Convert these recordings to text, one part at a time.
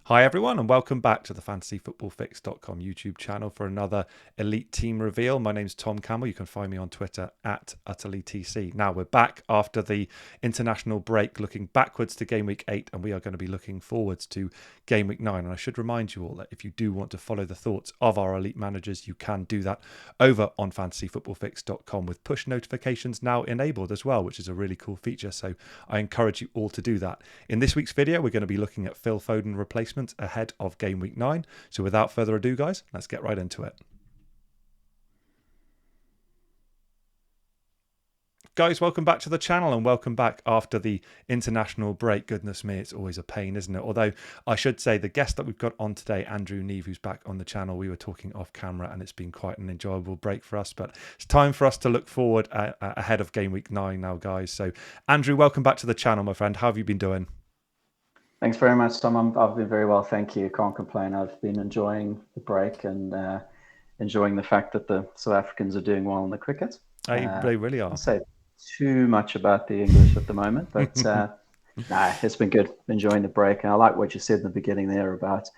Hi everyone and welcome back to the fantasyfootballfix.com YouTube channel for another Elite Team Reveal. My name's Tom Campbell. You can find me on Twitter at utterlytc. Now we're back after the international break, looking backwards to Game Week 8, and we are going to be looking forwards to Game Week 9. And I should remind you all that if you do want to follow the thoughts of our elite managers, you can do that over on fantasyfootballfix.com with push notifications now enabled as well, which is a really cool feature. So I encourage you all to do that. In this week's video, we're going to be looking at Phil Foden replacement ahead of Game Week 9. So without further ado, guys, let's get right into it. Guys, welcome back to the channel and welcome back after the international break. Goodness me, it's always a pain, isn't it? Although I should say the guest that we've got on today, Andrew Neave, who's back on the channel, we were talking off camera and it's been quite an enjoyable break for us. But it's time for us to look forward ahead of Game Week 9 now, guys. So Andrew, welcome back to the channel, my friend. How have you been doing? Thanks very much, Tom. I've been very well, thank you. Can't complain. I've been enjoying the break and enjoying the fact that the South Africans are doing well in the cricket. They really are. I'll say too much about the English at the moment, but it's been good. Enjoying the break, and I like what you said in the beginning there about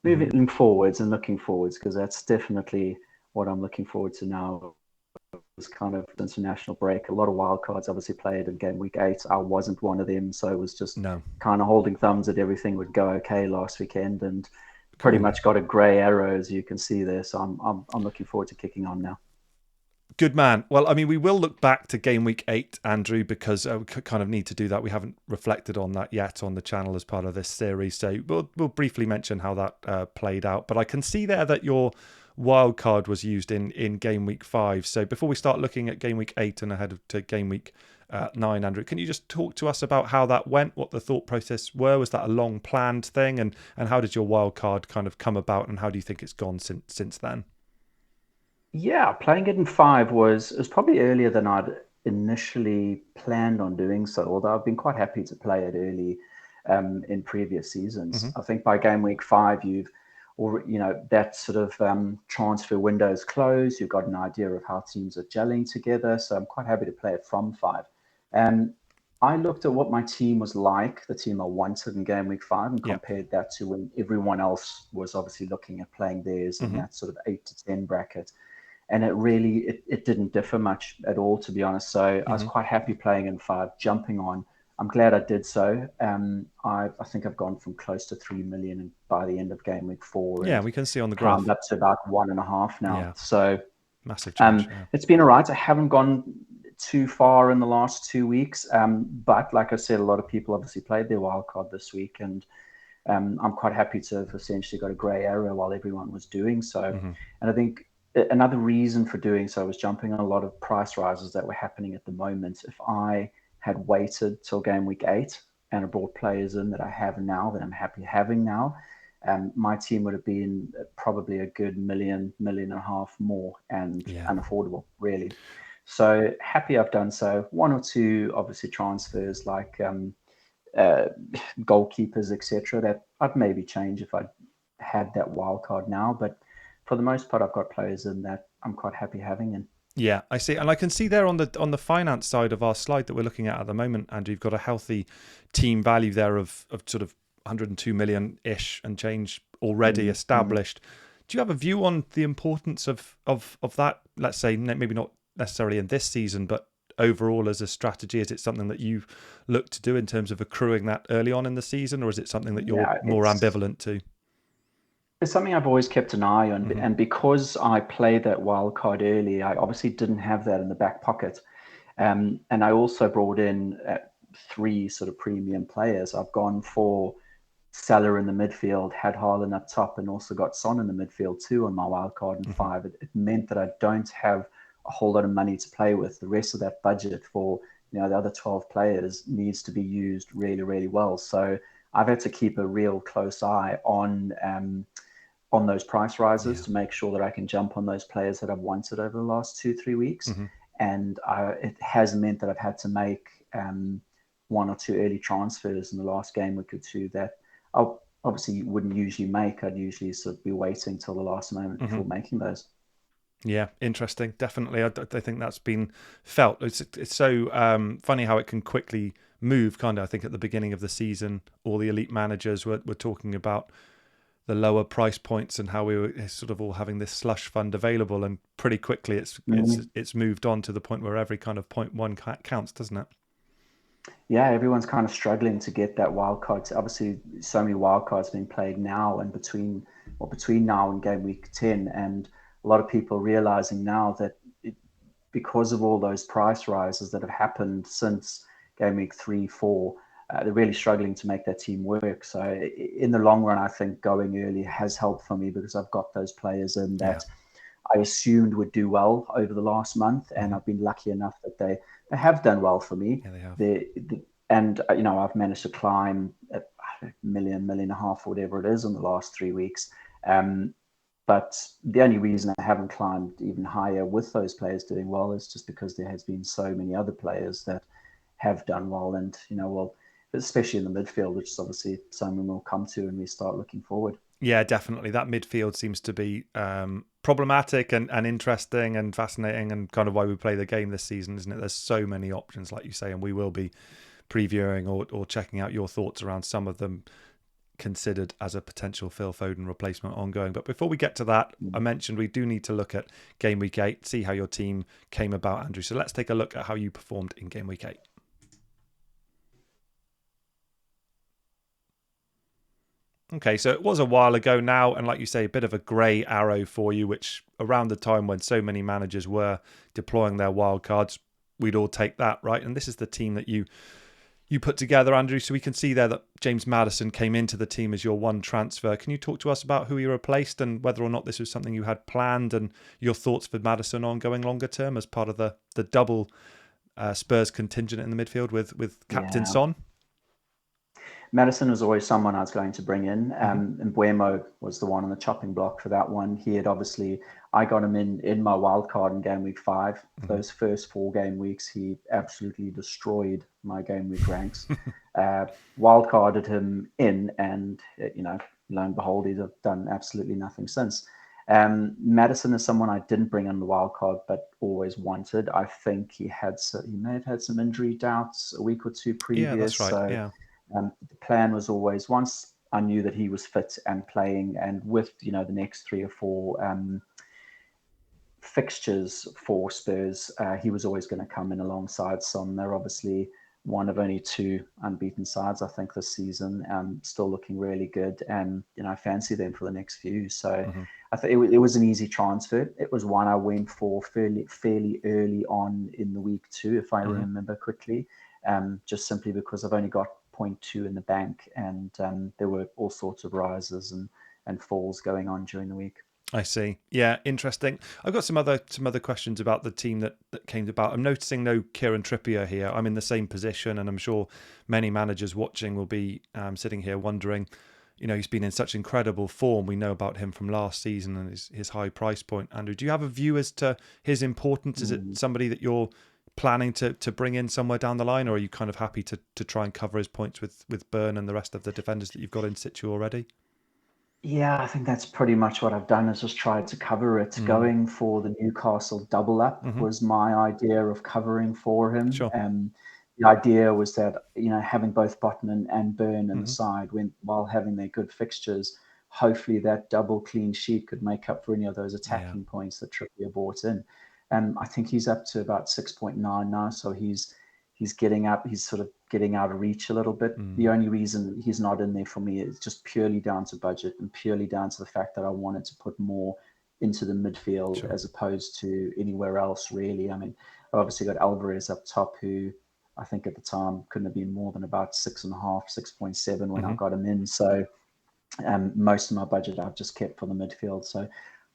moving forwards and looking forwards, because that's definitely what I'm looking forward to now. Was kind of international break. A lot of wild cards obviously played in Game Week 8. I wasn't one of them, so it was just kind of holding thumbs that everything would go okay last weekend, and pretty much got a grey arrow, as you can see there. So I'm looking forward to kicking on now. Good man. Well, I mean, we will look back to Game Week 8, Andrew, because we kind of need to do that. We haven't reflected on that yet on the channel as part of this series, so we'll briefly mention how that played out. But I can see there that your wild card was used in Game Week 5. So before we start looking at Game Week 8 and ahead to Game Week 9, Andrew, can you just talk to us about how that went, what the thought process were? Was that a long planned thing? And how did your wild card kind of come about, and how do you think it's gone since then? Yeah, playing it in 5 was probably earlier than I'd initially planned on doing so, although I've been quite happy to play it early in previous seasons. I think by Game Week 5, that sort of transfer window is closed. You've got an idea of how teams are gelling together. So I'm quite happy to play it from 5. I looked at what my team was like, the team I wanted in Game Week 5, and compared that to when everyone else was obviously looking at playing theirs in that sort of 8 to 10 bracket. And it didn't differ much at all, to be honest. So I was quite happy playing in 5, jumping on. I'm glad I did so. I think I've gone from close to 3 million by the end of Game Week 4. Yeah, we can see on the graph. Climbed up to about 1.5 now. Yeah. So massive change. It's been all right. I haven't gone too far in the last 2 weeks. But like I said, a lot of people obviously played their wild card this week. And I'm quite happy to have essentially got a grey area while everyone was doing so. And I think another reason for doing so was jumping on a lot of price rises that were happening at the moment. If I had waited till Game Week 8 and I brought players in that I have now, that I'm happy having now, my team would have been probably a good million and a half more and unaffordable, really. So happy I've done so. 1 or 2, obviously, transfers like goalkeepers, etc., that I'd maybe change if I had that wild card now. But for the most part, I've got players in that I'm quite happy having. And yeah, I see, and I can see there on the finance side of our slide that we're looking at the moment, Andrew, you've got a healthy team value there of sort of 102 million ish and change already established. Do you have a view on the importance of that? Let's say maybe not necessarily in this season, but overall as a strategy. Is it something that you look to do in terms of accruing that early on in the season, or is it something that you're more ambivalent to? It's something I've always kept an eye on, and because I played that wild card early, I obviously didn't have that in the back pocket. And I also brought in 3 sort of premium players. I've gone for Salah in the midfield, had Haaland up top, and also got Son in the midfield too on my wild card in 5. It meant that I don't have a whole lot of money to play with. The rest of that budget for the other 12 players needs to be used really, really well. So I've had to keep a real close eye on those price rises to make sure that I can jump on those players that I've wanted over the last 2-3 weeks. And it has meant that I've had to make 1 or 2 early transfers in the last game week or 2 that I obviously wouldn't usually make. I'd usually sort of be waiting till the last moment before making those. Yeah, interesting. Definitely. I think that's been felt. It's so funny how it can quickly move, kind of. I think at the beginning of the season, all the elite managers were talking about the lower price points and how we were sort of all having this slush fund available, and pretty quickly it's moved on to the point where every kind of 0.1 counts, doesn't it? Yeah, everyone's kind of struggling to get that wild card. Obviously, so many wild cards being played now and between now and game week 10, and a lot of people realizing now that because of all those price rises that have happened since game week 3, 4, they're really struggling to make that team work. So in the long run, I think going early has helped for me because I've got those players in that I assumed would do well over the last month, and I've been lucky enough that they have done well for me. Yeah, they have. And I've managed to climb a million and a half, or whatever it is, in the last 3 weeks. But the only reason I haven't climbed even higher with those players doing well is just because there has been so many other players that have done well, and especially in the midfield, which is obviously something we'll come to when we start looking forward. Yeah, definitely. That midfield seems to be problematic and interesting and fascinating, and kind of why we play the game this season, isn't it? There's so many options, like you say, and we will be previewing or checking out your thoughts around some of them considered as a potential Phil Foden replacement ongoing. But before we get to that, I mentioned we do need to look at Game Week 8, see how your team came about, Andrew. So let's take a look at how you performed in Game Week 8. Okay, so it was a while ago now, and like you say, a bit of a grey arrow for you, which around the time when so many managers were deploying their wildcards, we'd all take that, right? And this is the team that you put together, Andrew. So we can see there that James Maddison came into the team as your one transfer. Can you talk to us about who he replaced and whether or not this was something you had planned, and your thoughts for Maddison on going longer term as part of the double Spurs contingent in the midfield with Captain Son? Maddison was always someone I was going to bring in, and Buemo was the one on the chopping block for that one. He had I got him in my wild card in game week 5. Those first 4 game weeks, he absolutely destroyed my game week ranks. Wild carded him in, and lo and behold, he's done absolutely nothing since. Maddison is someone I didn't bring on the wild card, but always wanted. I think he may have had some injury doubts a week or 2 previous. Yeah, that's right. So the plan was always, once I knew that he was fit and playing, and with the next 3 or 4 fixtures for Spurs, he was always going to come in alongside Son. They're obviously one of only 2 unbeaten sides, I think, this season. Still looking really good, and I fancy them for the next few. So I think it was an easy transfer. It was one I went for fairly early on in the week 2, if I remember quickly, just simply because I've only got 0.2 in the bank, and there were all sorts of rises and falls going on during the week. I see. Yeah, interesting. I've got some other questions about the team that came about. I'm noticing no Kieran Trippier here. I'm in the same position, and I'm sure many managers watching will be sitting here wondering, he's been in such incredible form. We know about him from last season and his high price point. Andrew, do you have a view as to his importance? Is it somebody that you're planning to bring in somewhere down the line, or are you kind of happy to try and cover his points with Burn and the rest of the defenders that you've got in situ already? Yeah, I think that's pretty much what I've done, is just tried to cover it. Going for the Newcastle double up was my idea of covering for him. Sure. The idea was that, having both Botman and Burn in the side, while having their good fixtures, hopefully that double clean sheet could make up for any of those attacking points that Trippier brought in. I think he's up to about 6.9 now, so he's getting up. He's sort of getting out of reach a little bit. The only reason he's not in there for me is just purely down to budget, and purely down to the fact that I wanted to put more into the midfield as opposed to anywhere else, really. I mean, I've obviously got Alvarez up top, who I think at the time couldn't have been more than about 6.5, 6.7 when I got him in. So most of my budget I've just kept for the midfield. So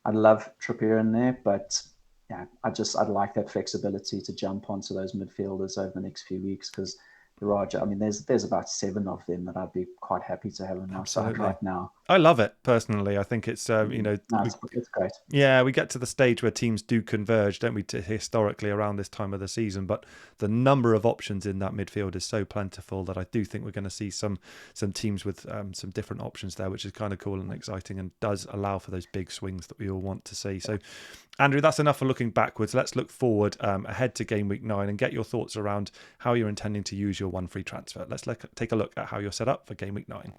I'd love Trippier in there, but yeah, I'd like that flexibility to jump onto those midfielders over the next few weeks, because there's about 7 of them that I'd be quite happy to have on my side right now. I love it personally. I think it's No, it's great. yeah, we get to the stage where teams do converge, don't we, historically around this time of the season. But the number of options in that midfield is so plentiful that I do think we're going to see some teams with some different options there, which is kind of cool and exciting and does allow for those big swings that we all want to see. So, Andrew, that's enough for looking backwards. Let's look forward ahead to Game Week 9 and get your thoughts around how you're intending to use your one free transfer. Let's take a look at how you're set up for Game Week 9.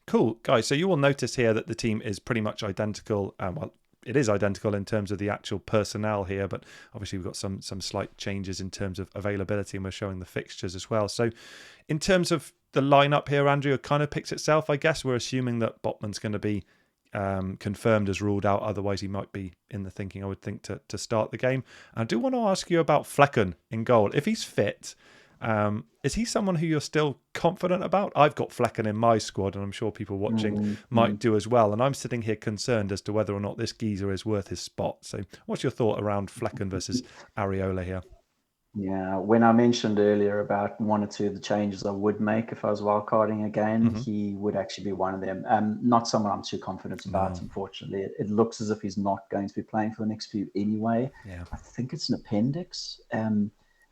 Cool, guys. So you will notice here that the team is pretty much identical. Well, it is identical in terms of the actual personnel here, but obviously we've got some slight changes in terms of availability, and we're showing the fixtures as well. So in terms of the lineup here, Andrew, it kind of picks itself, I guess. We're assuming that Botman's going to be confirmed as ruled out. Otherwise, he might be in the thinking, I would think, to start the game. And I do want to ask you about Flecken in goal. If he's fit, is he someone who you're still confident about? I've got Flecken in my squad, and I'm sure people watching might do as well. And I'm sitting here concerned as to whether or not this geezer is worth his spot. So what's your thought around Flecken versus Areola here? Yeah, when I mentioned earlier about one or two of the changes I would make if I was wildcarding again, he would actually be one of them. Not someone I'm too confident about, unfortunately. It looks as if he's not going to be playing for the next few anyway. Yeah. I think it's an appendix.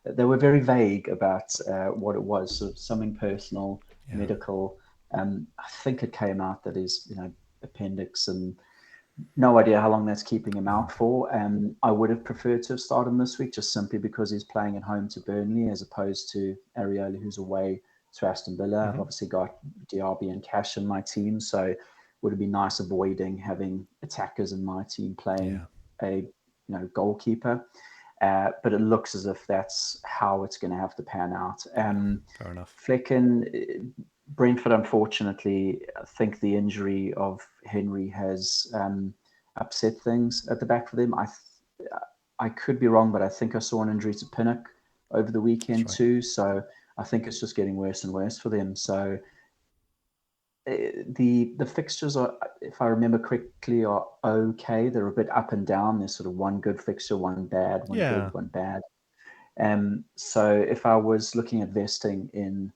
They were very vague about what it was, sort of something personal, medical. I think it came out that his appendix, and no idea how long that's keeping him out for. I would have preferred to have started him this week just simply because he's playing at home to Burnley as opposed to Areola, who's away to Aston Villa. I've obviously got Diaby and Cash in my team, so it would have been nice avoiding having attackers in my team playing a goalkeeper. But it looks as if that's how it's going to have to pan out. Fair enough. Flecken, Brentford, unfortunately, I think the injury of Henry has upset things at the back for them. I could be wrong, but I think I saw an injury to Pinnock over the weekend too. So I think it's just getting worse and worse for them. So the fixtures are, if I remember correctly, are okay. They're a bit up and down. There's sort of one good fixture, one bad, one good, one bad. So if I was looking at vesting in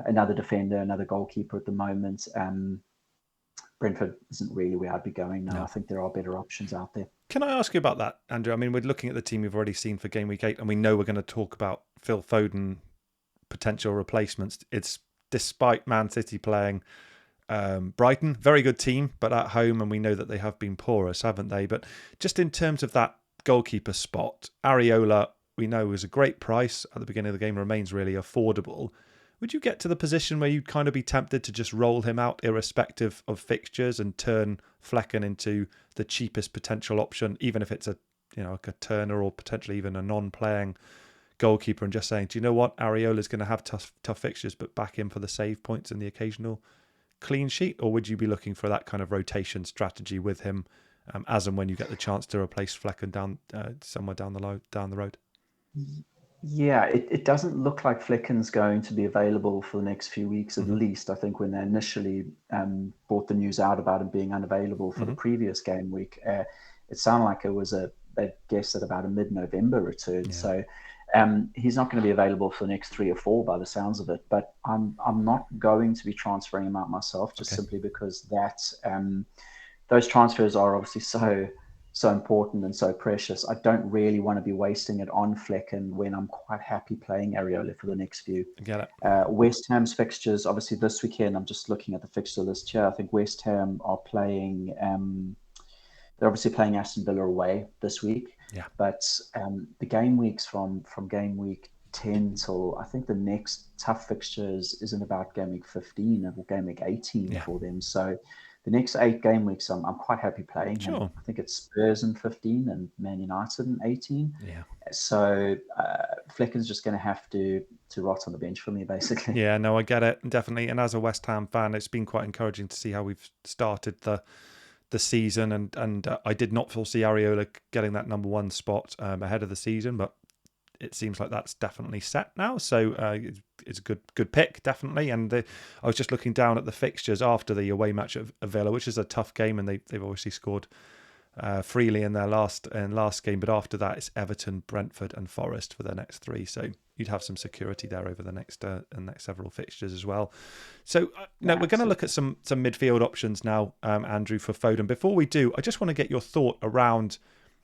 another defender, another goalkeeper at the moment, Brentford isn't really where I'd be going now. I think there are better options out there. Can I ask you about that, Andrew? I mean, we're looking at the team we've already seen for Game Week 8, and we know we're going to talk about Phil Foden potential replacements. It's despite Man City playing Brighton, very good team, but at home, and we know that they have been porous, haven't they? But just in terms of that goalkeeper spot, Areola, we know, was a great price at the beginning of the game, remains really affordable. Would you get to the position where you'd kind of be tempted to just roll him out irrespective of fixtures and turn Flecken into the cheapest potential option, even if it's like a Turner or potentially even a non-playing goalkeeper, and just saying, do you know what, Areola's going to have tough fixtures, but back in for the save points and the occasional clean sheet? Or would you be looking for that kind of rotation strategy with him as and when you get the chance to replace Flecken down somewhere down the road? Yeah, it doesn't look like Flecken's going to be available for the next few weeks at least. I think when they initially brought the news out about him being unavailable for the previous game week, it sounded like it was they guessed at about a mid-November return. So he's not going to be available for the next 3 or 4 by the sounds of it. But I'm not going to be transferring him out myself, just simply because those transfers are obviously so important and so precious. I don't really want to be wasting it on Flecken when I'm quite happy playing Areola for the next few. I get it. West Ham's fixtures, obviously this weekend, I'm just looking at the fixture list here. I think West Ham are playing, they're obviously playing Aston Villa away this week. Yeah. But the game weeks from game week 10 till I think the next tough fixtures is in about game week 15 or game week 18 for them. So the next 8 game weeks, I'm quite happy playing. Sure. I think it's Spurs in 15 and Man United in 18. Yeah. So Flecken's just going to have to rot on the bench for me, basically. Yeah, no, I get it, definitely. And as a West Ham fan, it's been quite encouraging to see how we've started the season. And I did not foresee Areola getting that number 1 spot ahead of the season, but it seems like that's definitely set now. So it's a good pick, definitely. And I was just looking down at the fixtures after the away match at Villa, which is a tough game, and they've obviously scored freely in their last game, but after that it's Everton, Brentford, and Forest for their next three. So you'd have some security there over the next several fixtures as well. So we're going to look at some midfield options now, Andrew, for Foden. Before we do, I just want to get your thought around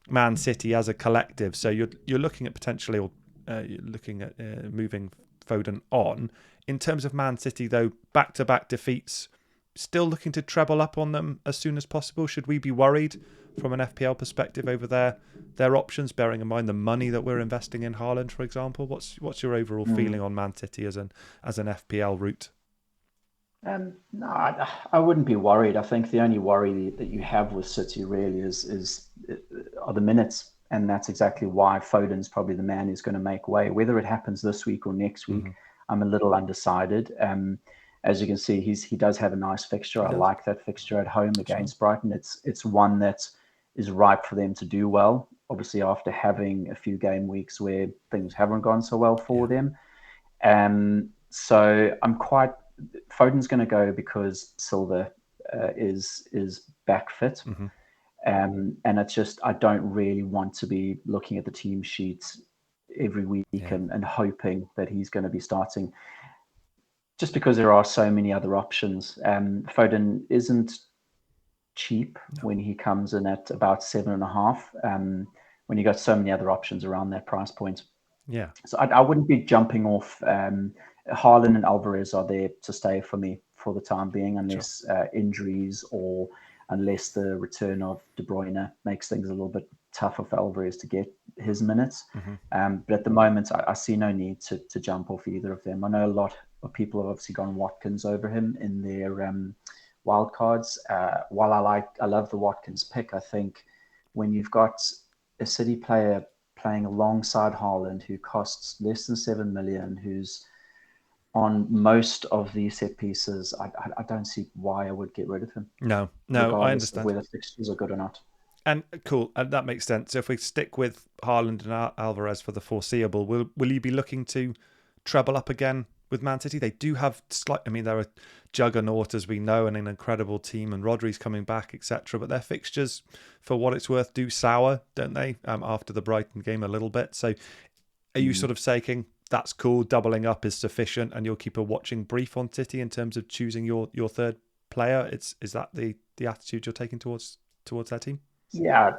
Man City as a collective. So you're looking at potentially, or you're looking at moving Foden on. In terms of Man City, though, back-to-back defeats, still looking to treble up on them as soon as possible. Should we be worried from an FPL perspective over their options, bearing in mind the money that we're investing in Haaland, for example? What's your overall feeling on Man City as an FPL route? No, I wouldn't be worried. I think the only worry that you have with City really are the minutes, and that's exactly why Foden's probably the man who's going to make way. Whether it happens this week or next week, I'm a little undecided. As you can see, he does have a nice fixture. I like that fixture at home against Brighton. It's one that is ripe for them to do well. Obviously, after having a few game weeks where things haven't gone so well for them. So Foden's going to go because Silva is back fit. And it's just, I don't really want to be looking at the team sheets every week and hoping that he's going to be starting, just because there are so many other options. Foden isn't cheap when he comes in at about 7.5, when you got so many other options around that price point. Yeah. So I wouldn't be jumping off. Haaland and Alvarez are there to stay for me for the time being, unless injuries or unless the return of De Bruyne makes things a little bit tougher for Alvarez to get his minutes. But at the moment, I see no need to jump off either of them. I know a lot of people have obviously gone Watkins over him in their wild cards. While I love the Watkins pick, I think when you've got a City player playing alongside Haaland, who costs less than 7 million, who's on most of the set pieces, I don't see why I would get rid of him. No, I understand. Of whether fixtures are good or not. And cool, and that makes sense. So if we stick with Haaland and Alvarez for the foreseeable, will you be looking to treble up again with Man City? They do have they're a juggernaut, as we know, and an incredible team, and Rodri's coming back, etc. But their fixtures, for what it's worth, do sour, don't they? After the Brighton game a little bit. So are you sort of saying that's cool, doubling up is sufficient, and you'll keep a watching brief on City in terms of choosing your third player? Is that the attitude you're taking towards their team? Yeah,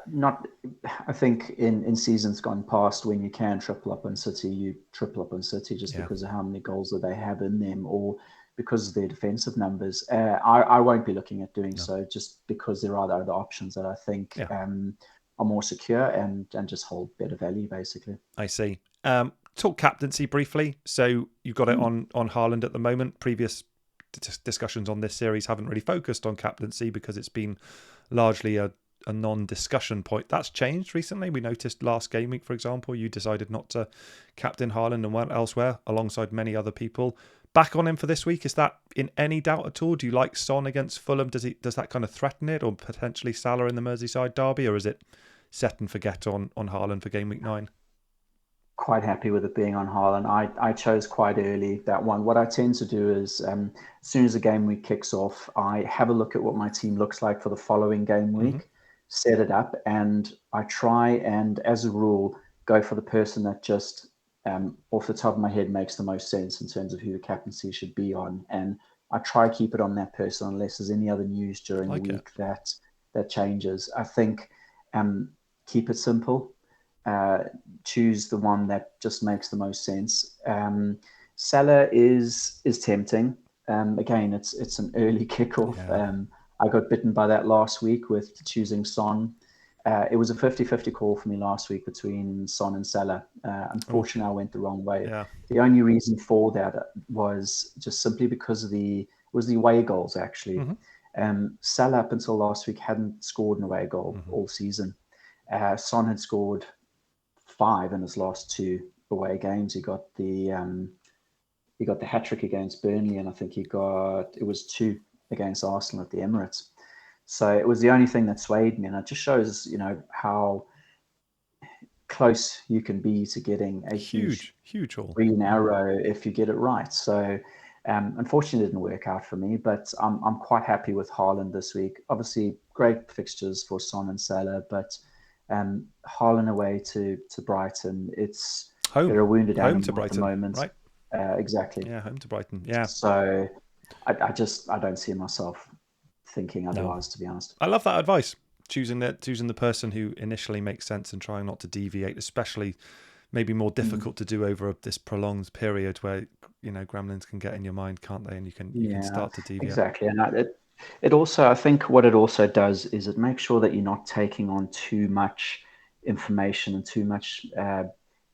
I think in seasons gone past, when you can triple up on City, you triple up on City just because of how many goals that they have in them, or because of their defensive numbers. I won't be looking at doing so, just because there are other options that I think are more secure and just hold better value, basically. I see. Talk captaincy briefly. So you've got it on Haaland at the moment. Previous discussions on this series haven't really focused on captaincy because it's been largely a non-discussion point. That's changed recently. We noticed last game week, for example, you decided not to captain Haaland and went elsewhere alongside many other people. Back on him for this week. Is that in any doubt at all? Do you like Son against Fulham? Does that kind of threaten it, or potentially Salah in the Merseyside derby, or is it set and forget on Haaland for game week 9? Quite happy with it being on Haaland. I chose quite early that one. What I tend to do is, as soon as the game week kicks off, I have a look at what my team looks like for the following game week, set it up, and I try and, as a rule, go for the person that just off the top of my head makes the most sense in terms of who the captaincy should be on. And I try keep it on that person unless there's any other news during the week that changes. I think keep it simple. Choose the one that just makes the most sense. Salah is tempting. Again, it's an early kickoff. I got bitten by that last week with choosing Son. It was a 50-50 call for me last week between Son and Salah. Unfortunately, I went the wrong way. The only reason for that was just simply because of the away goals, actually. Salah, up until last week, hadn't scored an away goal all season. Son had scored 5 in his last 2 away games. He got the hat trick against Burnley, and I think it was 2 against Arsenal at the Emirates. So it was the only thing that swayed me, and it just shows, how close you can be to getting a huge haul, green arrow if you get it right. So Unfortunately, it didn't work out for me, but I'm quite happy with Haaland this week. Obviously, great fixtures for Son and Salah, but Haaland away to Brighton, they're a wounded home to animal at the Brighton, moment. right? Exactly. Yeah, home to Brighton. Yeah. So I don't see myself thinking otherwise, to be honest. I love that advice. Choosing the person who initially makes sense and trying not to deviate, especially maybe more difficult to do over this prolonged period where gremlins can get in your mind, can't they? And you can start to deviate. Exactly. And it also, I think what it also does is it makes sure that you're not taking on too much information and too much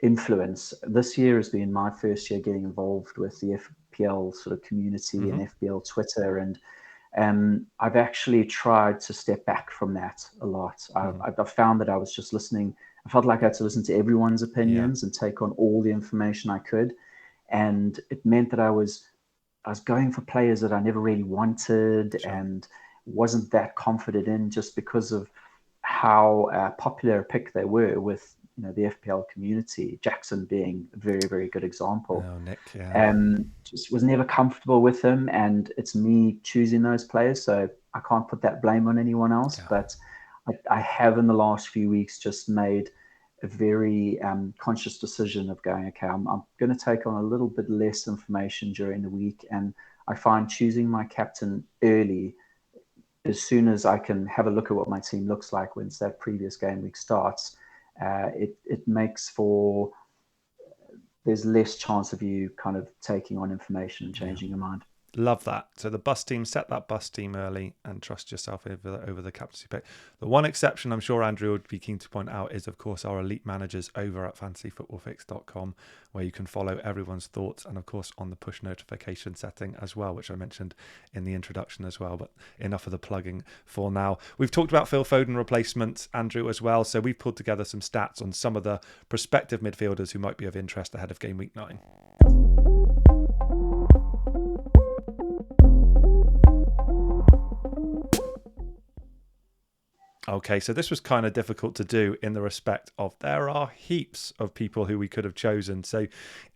influence. This year has been my first year getting involved with the FPL sort of community and FPL Twitter, and I've actually tried to step back from that a lot. I've found that I was just listening. I felt like I had to listen to everyone's opinions and take on all the information I could, and it meant that I was going for players that I never really wanted and wasn't that confident in, just because of how popular a pick they were with the FPL community. Jackson being a very, very good example. Oh, Nick, yeah. Just was never comfortable with him, and it's me choosing those players, so I can't put that blame on anyone else. Yeah. But I have in the last few weeks just made a very conscious decision of going, okay, I'm going to take on a little bit less information during the week, and I find choosing my captain early, as soon as I can have a look at what my team looks like once that previous game week starts, it makes for there's less chance of you kind of taking on information and changing your mind. Love that. So the bus team, set that bus team early and trust yourself over the captaincy pick. The one exception I'm sure Andrew would be keen to point out is, of course, our elite managers over at fantasyfootballfix.com, where you can follow everyone's thoughts, and of course on the push notification setting as well, which I mentioned in the introduction as well. But enough of the plugging for now. We've talked about Phil Foden replacement, Andrew, as well. So we've pulled together some stats on some of the prospective midfielders who might be of interest ahead of game week 9. Okay, so this was kind of difficult to do in the respect of there are heaps of people who we could have chosen. So,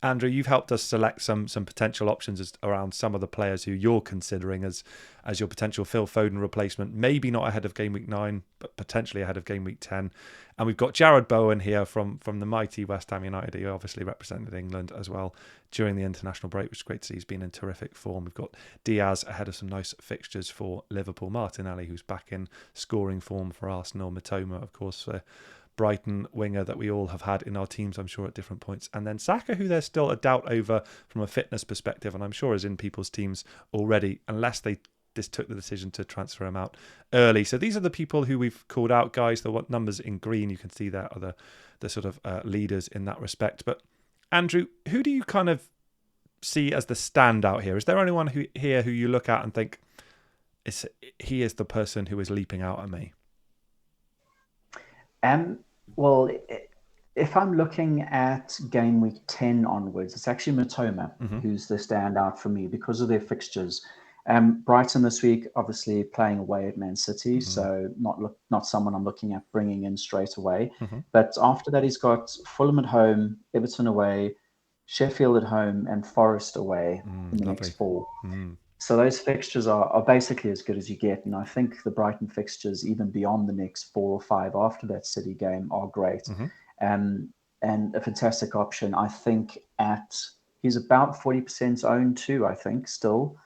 Andrew, you've helped us select some potential options around some of the players who you're considering as your potential Phil Foden replacement. Maybe not ahead of game week 9, but potentially ahead of game week 10. And we've got Jared Bowen here from the mighty West Ham United, who obviously represented England as well during the international break, which is great to see. He's been in terrific form. We've got Diaz ahead of some nice fixtures for Liverpool. Martinelli, who's back in scoring form for Arsenal. Matoma, of course, Brighton winger that we all have had in our teams, I'm sure, at different points. And then Saka, who there's still a doubt over from a fitness perspective, and I'm sure is in people's teams already, unless they took the decision to transfer him out early. So these are the people who we've called out, guys. The numbers in green, you can see there are the sort of leaders in that respect. But Andrew, who do you kind of see as the standout here? Is there anyone who you look at and think, he is the person who is leaping out at me? Well, if I'm looking at game week 10 onwards, it's actually Matoma who's the standout for me because of their fixtures. Brighton this week, obviously playing away at Man City, so not someone I'm looking at bringing in straight away. But after that, he's got Fulham at home, Everton away, Sheffield at home, and Forest away in the next 4. So those fixtures are basically as good as you get. And I think the Brighton fixtures, even beyond the next 4 or 5 after that City game, are great. And a fantastic option. I think he's about 40% owned too, I think, still.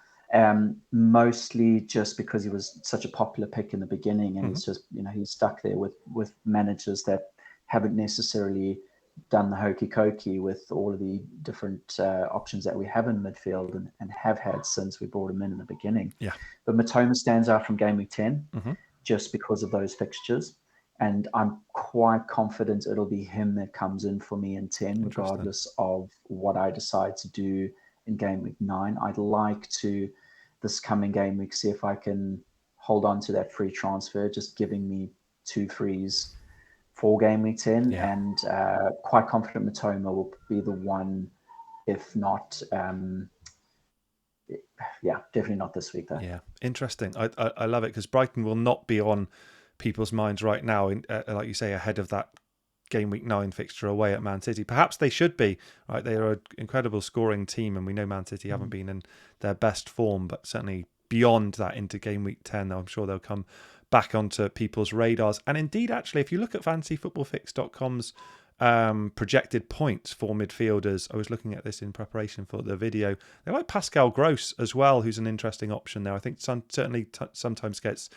Mostly just because he was such a popular pick in the beginning, and it's just he's stuck there with managers that haven't necessarily done the hokey cokey with all of the different options that we have in midfield and have had since we brought him in the beginning. Yeah. But Matoma stands out from game week 10 just because of those fixtures, and I'm quite confident it'll be him that comes in for me in 10, regardless of what I decide to do in game week 9. I'd like to, this coming game week, see if I can hold on to that free transfer, just giving me 2 frees for game week 10. And quite confident Matoma will be the one, if not, definitely not this week though. Yeah, interesting. I love it because Brighton will not be on people's minds right now, like you say, ahead of that game week 9 fixture away at Man City. Perhaps they should be, right? They are an incredible scoring team, and we know Man City haven't been in their best form, but certainly beyond that into game week 10, I'm sure they'll come back onto people's radars. And indeed, actually, if you look at fantasyfootballfix.com's projected points for midfielders, I was looking at this in preparation for the video. They like Pascal Gross as well, who's an interesting option there. I think certainly sometimes gets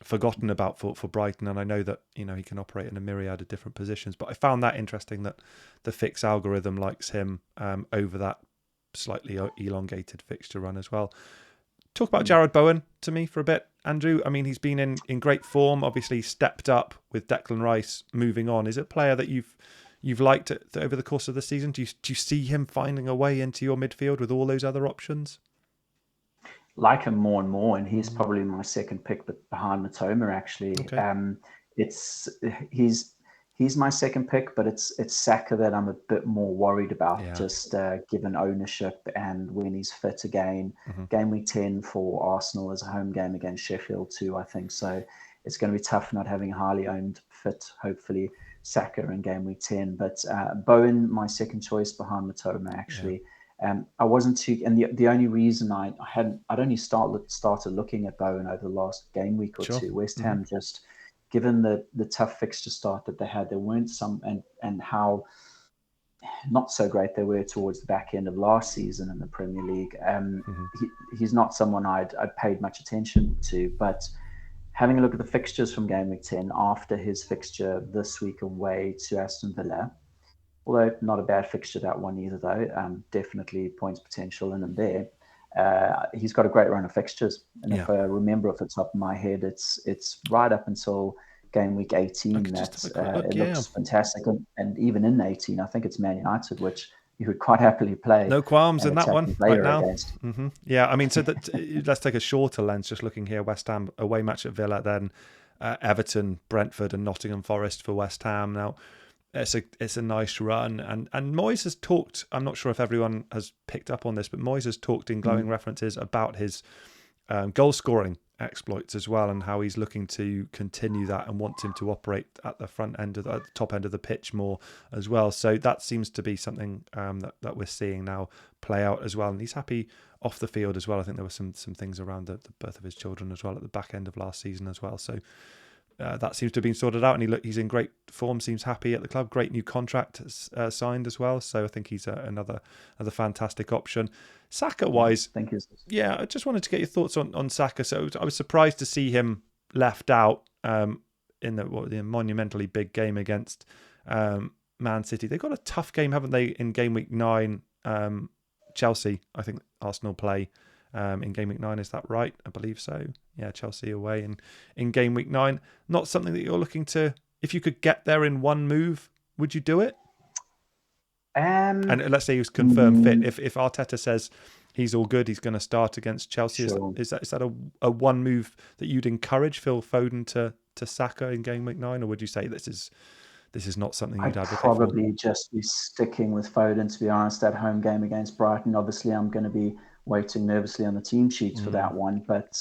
forgotten about for Brighton, and I know that he can operate in a myriad of different positions, but I found that interesting that the fix algorithm likes him over that slightly elongated fixture run as well. Talk about Jared Bowen to me for a bit, Andrew. I mean, he's been in great form, obviously stepped up with Declan Rice moving on. Is it a player that you've liked over the course of the season? Do you see him finding a way into your midfield with all those other options? Like him more and more, and he's probably my second pick, but behind Matoma actually. Okay. He's my second pick, but it's Saka that I'm a bit more worried about, just given ownership and when he's fit again. Game week 10 for Arsenal is a home game against Sheffield too, I think. So it's going to be tough not having a highly owned fit, hopefully, Saka in game week 10. But Bowen, my second choice behind Matoma actually. I wasn't too, and the only reason I'd only started looking at Bowen over the last game week or two. West Ham just, given the tough fixture start that they had, there weren't some, and how not so great they were towards the back end of last season in the Premier League. He's not someone I'd paid much attention to, but having a look at the fixtures from game week 10 after his fixture this week away to Aston Villa, although not a bad fixture that one either, though. Definitely points potential in him there. He's got a great run of fixtures, and if I remember off the top of my head, it's right up until game week 18 that it looks fantastic. And even in 18, I think it's Man United, which you would quite happily play. No qualms in that one right now. Against. Yeah, I mean, so that let's take a shorter lens. Just looking here, West Ham away match at Villa, then Everton, Brentford, and Nottingham Forest for West Ham. Now, it's a nice run, and Moyes has talked. I'm not sure if everyone has picked up on this, but Moyes has talked in glowing references about his goal scoring exploits as well, and how he's looking to continue that and wants him to operate at the top end of the pitch more as well. So that seems to be something that we're seeing now play out as well, and he's happy off the field as well. I think there were some things around the birth of his children as well at the back end of last season as well. So. That seems to have been sorted out, and he's in great form. Seems happy at the club. Great new contract signed as well. So I think he's another fantastic option. Saka wise, thank you. Yeah, I just wanted to get your thoughts on Saka. So I was surprised to see him left out in the monumentally big game against Man City. They've got a tough game, haven't they? In game week 9, Chelsea. I think Arsenal play. In game week 9, is that right? I believe so. Yeah, Chelsea away in game week 9. Not something that you're looking to. If you could get there in one move, would you do it? And let's say he was confirmed fit. If Arteta says he's all good, he's going to start against Chelsea. Sure. Is that a one move that you'd encourage Phil Foden to Saka in game week 9, or would you say this is not something you'd advocate for? I'd probably just be sticking with Foden, to be honest. That home game against Brighton, obviously I'm going to be waiting nervously on the team sheets for that one, but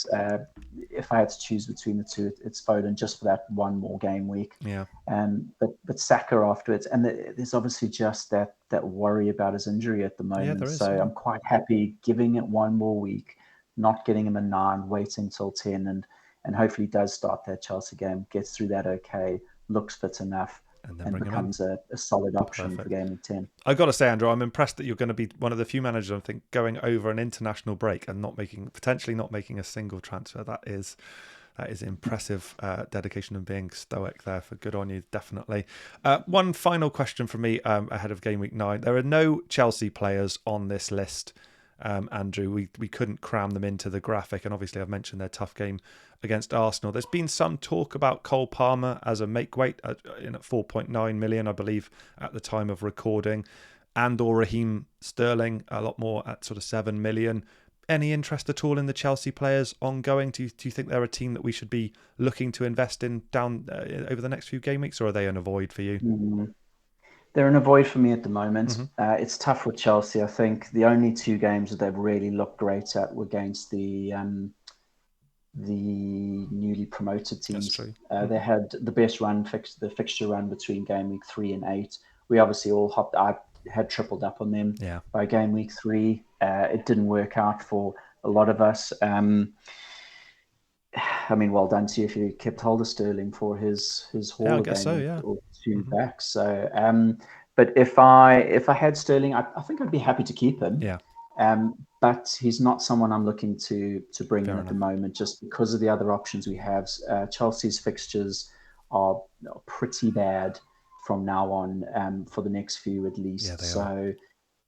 if I had to choose between the two, it's Foden just for that one more game week. But Saka afterwards, and there's obviously just that worry about his injury at the moment. I'm quite happy giving it one more week, not getting him a 9, waiting till 10, and hopefully does start that Chelsea game, gets through that okay, looks fit enough, and becomes a solid option for game week 10. I've got to say, Andrew, I'm impressed that you're going to be one of the few managers, I think, going over an international break and potentially not making a single transfer. That is impressive dedication and being stoic there. For good on you, definitely. One final question from me ahead of game week 9. There are no Chelsea players on this list, Andrew. We couldn't cram them into the graphic, and obviously I've mentioned their tough game against Arsenal. There's been some talk about Cole Palmer as a make weight at 4.9 million, I believe, at the time of recording, and or Raheem Sterling a lot more at sort of 7 million. Any interest at all in the Chelsea players ongoing? Do you think they're a team that we should be looking to invest in down over the next few game weeks, or are they an avoid for you? They're an avoid for me at the moment. It's tough with Chelsea. I think the only 2 games that they've really looked great at were against the the newly promoted That's teams. true. They had the best run, the fixture run between game week 3 and 8. We obviously all hopped. I had tripled up on them Yeah. by game week 3. It didn't work out for a lot of us. I mean, well done to you if you kept hold of Sterling for his Yeah, haul I a guess game so. Yeah. or two Hmm. back. So, but if I had Sterling, I think I'd be happy to keep him. Yeah. But he's not someone I'm looking to bring Fair in at the enough. moment, just because of the other options we have. Chelsea's fixtures are pretty bad from now on, for the next few at Yeah, least. they are. So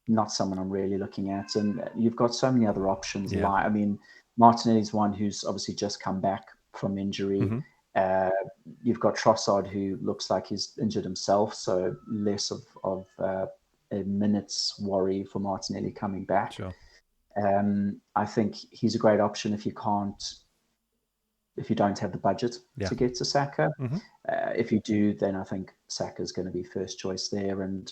not someone I'm really looking at. And you've got so many other options. Yeah. Like, I mean, Martinelli's one who's obviously just come back from injury. Hmm. Uh, you've got Trossard, who looks like he's injured himself, so less of a minute's worry for Martinelli coming back. Sure. I think he's a great option if you don't have the budget Yeah. to get to Saka. Hmm. If you do, then I think Saka is going to be first choice there. And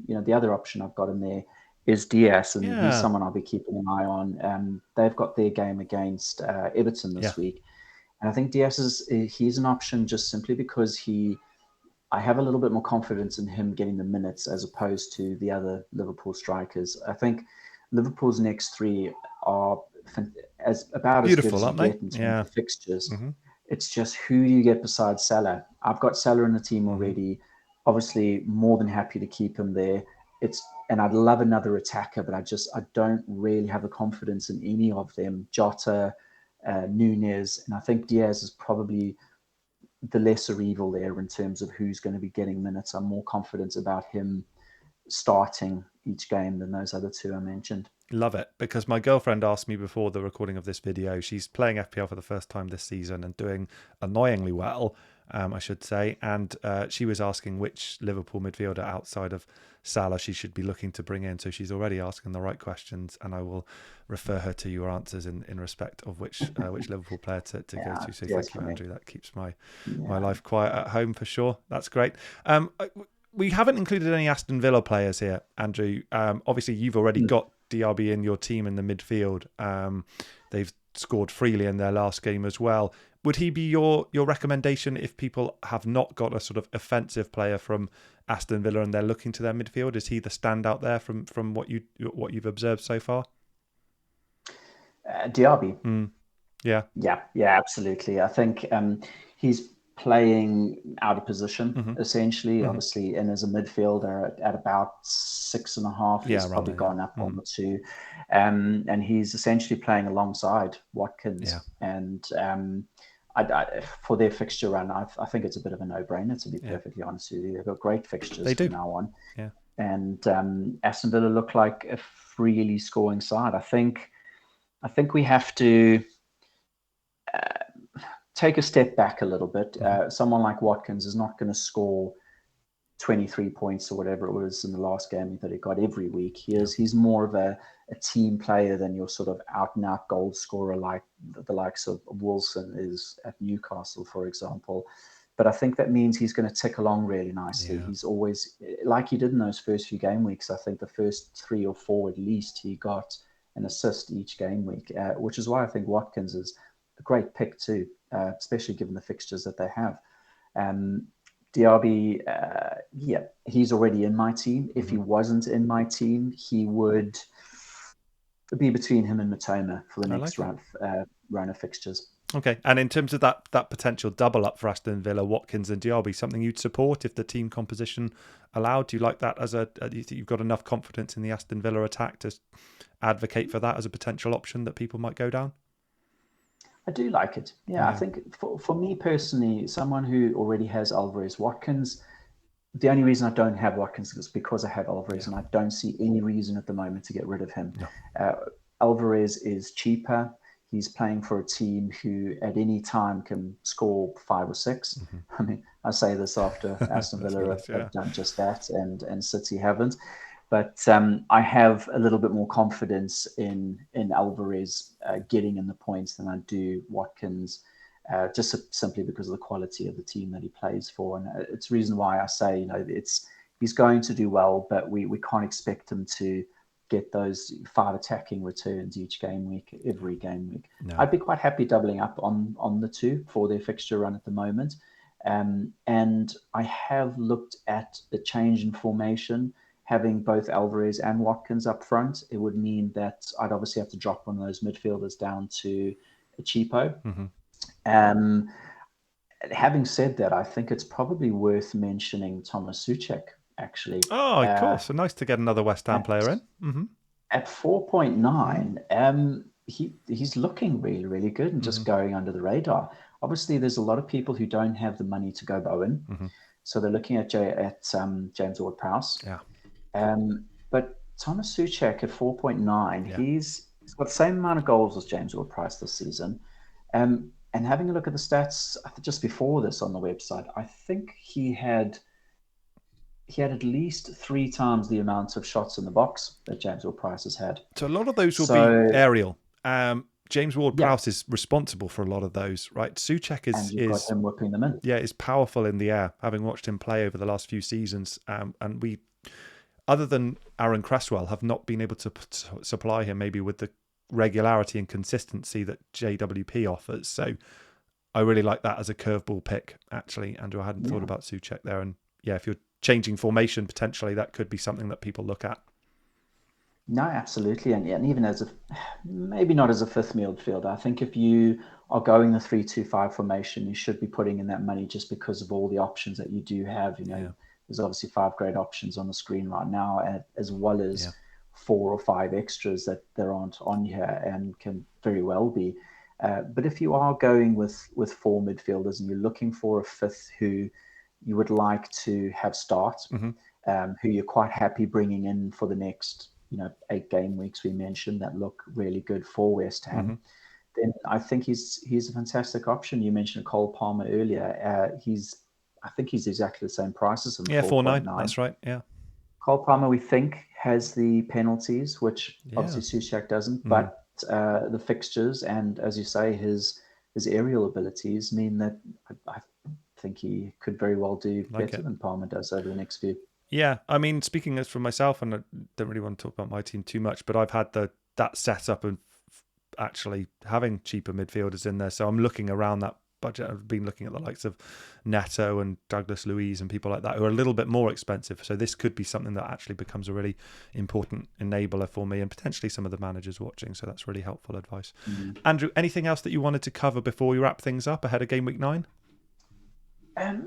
the other option I've got in there is Diaz, and he's Yeah. someone I'll be keeping an eye on. They've got their game against Everton Yeah. this week, and I think he's an option just simply because I have a little bit more confidence in him getting the minutes as opposed to the other Liverpool strikers. I think Liverpool's next three are about as good Beautiful, as you aren't they? get in terms Yeah. of fixtures. Hmm. It's just who do you get besides Salah? I've got Salah in the team Hmm. already. Obviously, more than happy to keep him there. And I'd love another attacker, but I don't really have the confidence in any of them. Jota, Nunez, and I think Diaz is probably the lesser evil there in terms of who's going to be getting minutes. I'm more confident about him starting each game than those other two I mentioned. Love it, because my girlfriend asked me before the recording of this video. She's playing FPL for the first time this season and doing annoyingly well, I should say. And she was asking which Liverpool midfielder outside of Salah she should be looking to bring in. So she's already asking the right questions, and I will refer her to your answers in respect of which Liverpool player to go Yeah, to. So Diaz thank for you, me. Andrew. That keeps my Yeah. life quiet at home for sure. That's great. We haven't included any Aston Villa players here, Andrew. Obviously, you've already got DRB in your team in the midfield. They've scored freely in their last game as well. Would he be your recommendation if people have not got a sort of offensive player from Aston Villa and they're looking to their midfield? Is he the standout there from what you've observed so far? Diaby. Yeah. Yeah, absolutely. I think he's playing out of position, Hmm. essentially. Hmm. Obviously, in as a midfielder at about 6.5, Yeah, he's around probably there. Yeah. gone up Hmm. one or two. And he's essentially playing alongside Yeah. Watkins. And for their fixture run, I think it's a bit of a no-brainer, to be Yeah. perfectly honest with you. They've got great fixtures They from do. now on. Yeah. And Aston Villa look like a freely scoring side. I think we have to take a step back a little bit. Hmm. Someone like Watkins is not going to score 23 points or whatever it was in the last game that he got every week. No. He's more of a team player than your sort of out and out goal scorer like the likes of Wilson is at Newcastle, for example. But I think that means he's going to tick along really nicely. Yeah. He's always, like he did in those first few game weeks, I think the first 3 or 4 at least, he got an assist each game week, which is why I think Watkins is a great pick too, especially given the fixtures that they have. Diaby, yeah, he's already in my team. If he wasn't in my team, he would be between him and Matoma for the I next like it. run of fixtures. Okay, and in terms of that potential double up for Aston Villa, Watkins and Diaby, something you'd support if the team composition allowed? Do you like that do you think you've got enough confidence in the Aston Villa attack to advocate for that as a potential option that people might go down? I do like it. Yeah, I think for me personally, someone who already has Alvarez Watkins, the only reason I don't have Watkins is because I have Alvarez, Yeah. and I don't see any reason at the moment to get rid of him. No. Alvarez is cheaper. He's playing for a team who at any time can score 5 or 6. I mean, I say this after Aston Villa have done just that, and City haven't. But I have a little bit more confidence in Alvarez getting in the points than I do Watkins, just simply because of the quality of the team that he plays for. And it's the reason why I say, he's going to do well, but we can't expect him to get those 5 attacking returns each game week, every game week. No. I'd be quite happy doubling up on the two for their fixture run at the moment. And I have looked at the change in formation. Having both Alvarez and Watkins up front, it would mean that I'd obviously have to drop one of those midfielders down to a cheapo. Having said that, I think it's probably worth mentioning Thomas Souček, actually. Oh, of course. So nice to get another West Ham player in. At 4.9, he's looking really, really good and just going under the radar. Obviously, there's a lot of people who don't have the money to go Bowen. So they're looking at James Ward-Prowse. Yeah. But Thomas Souček at 4.9, he's got the same amount of goals as James Ward-Prowse this season. And having a look at the stats just before this on the website, I think he had at least 3 times the amount of shots in the box that James Ward-Prowse has had. So a lot of those will be aerial. James Ward-Prowse is responsible for a lot of those, right? Souček and you've got him whipping them in. Yeah, is powerful in the air, having watched him play over the last few seasons. And we, other than Aaron Cresswell, have not been able to supply him maybe with the regularity and consistency that JWP offers. So I really like that as a curveball pick, actually, Andrew. I hadn't thought about Souček there. And yeah, if you're changing formation, potentially that could be something that people look at. No, absolutely. And even maybe not as a fifth midfielder. I think if you are going the 3-2-5 formation, you should be putting in that money just because of all the options that you do have. There's obviously 5 great options on the screen right now, as well as 4 or 5 extras that there aren't on here and can very well be. But if you are going with 4 midfielders and you're looking for a fifth who you would like to have start, who you're quite happy bringing in for the next 8 game weeks we mentioned that look really good for West Ham, then I think he's a fantastic option. You mentioned Cole Palmer earlier. I think he's exactly the same price as him. Yeah, 4.9. That's right. Yeah. Cole Palmer, we think, has the penalties, which obviously Souček doesn't, but the fixtures and, as you say, his aerial abilities mean that I think he could very well do better than Palmer does over the next few. Yeah, I mean, speaking as for myself, and I don't really want to talk about my team too much, but I've had that setup of actually having cheaper midfielders in there. So I'm looking around that budget. I've been looking at the likes of Neto and Douglas Luiz and people like that who are a little bit more expensive. So this could be something that actually becomes a really important enabler for me and potentially some of the managers watching. So that's really helpful advice. Andrew, anything else that you wanted to cover before we wrap things up ahead of Game Week 9?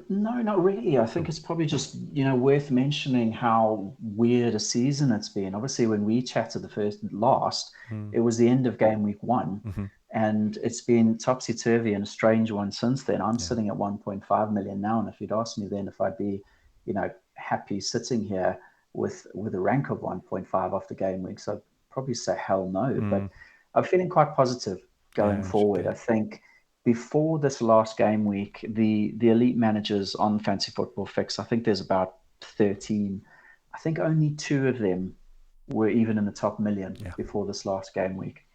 No, not really. I think it's probably just, worth mentioning how weird a season it's been. Obviously, when we chatted last, it was the end of Game Week 1, and it's been topsy-turvy and a strange one since then. I'm sitting at 1.5 million now, and if you'd asked me then if I'd be, happy sitting here with a rank of 1.5 after Game Weeks, I'd probably say hell no. But I'm feeling quite positive going forward. I think before this last game week, the elite managers on Fantasy Football Fix, I think there's about 13. I think only 2 of them were even in the top million before this last game week.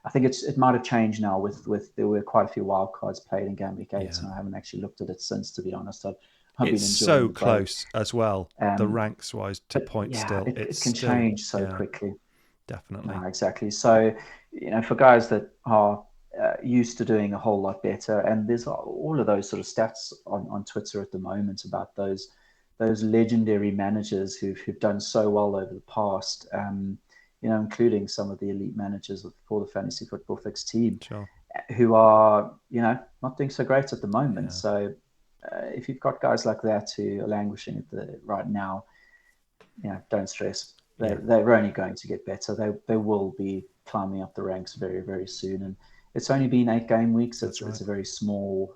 I think it might have changed now with there were quite a few wild cards played in Game Week 8, and I haven't actually looked at it since, to be honest. I've been it's so close as well, the ranks wise to points still. It can change so quickly. Definitely. No, exactly. So, for guys that are used to doing a whole lot better, and there's all of those sort of stats on Twitter at the moment about those legendary managers who've done so well over the past, including some of the elite managers for the Fantasy Football Fix team, who are not doing so great at the moment. So if you've got guys like that who are languishing right now, don't stress. They're only going to get better. They will be climbing up the ranks very, very soon. And it's only been 8 game weeks. It's a very small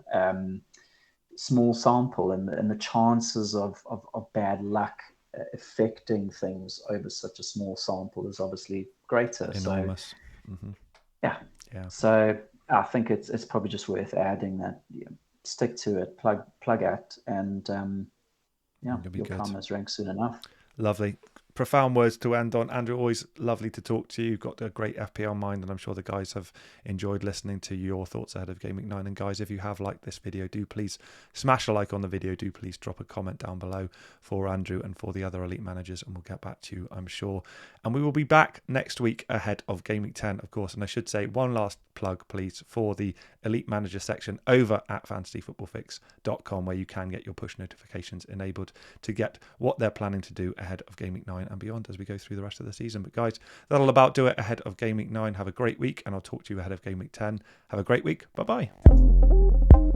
sample, and the chances of bad luck affecting things over such a small sample is obviously greater. Enormous. So, So I think it's probably just worth adding that. Stick to it, plug at, and you'll climb those ranks soon enough. Lovely. profound words to end on. Andrew, always lovely to talk to you. You've got a great FPL mind, and I'm sure the guys have enjoyed listening to your thoughts ahead of Gameweek 9. And guys, if you have liked this video, do please smash a like on the video. Do please drop a comment down below for Andrew and for the other elite managers, and we'll get back to you, I'm sure. And we will be back next week ahead of Gameweek 10, of course. And I should say one last plug, please, for the elite manager section over at fantasyfootballfix.com, where you can get your push notifications enabled to get what they're planning to do ahead of Gameweek 9 and beyond as we go through the rest of the season. But guys, that'll about do it ahead of Gameweek 9. Have a great week, and I'll talk to you ahead of Gameweek 10. Have a great week. Bye-bye.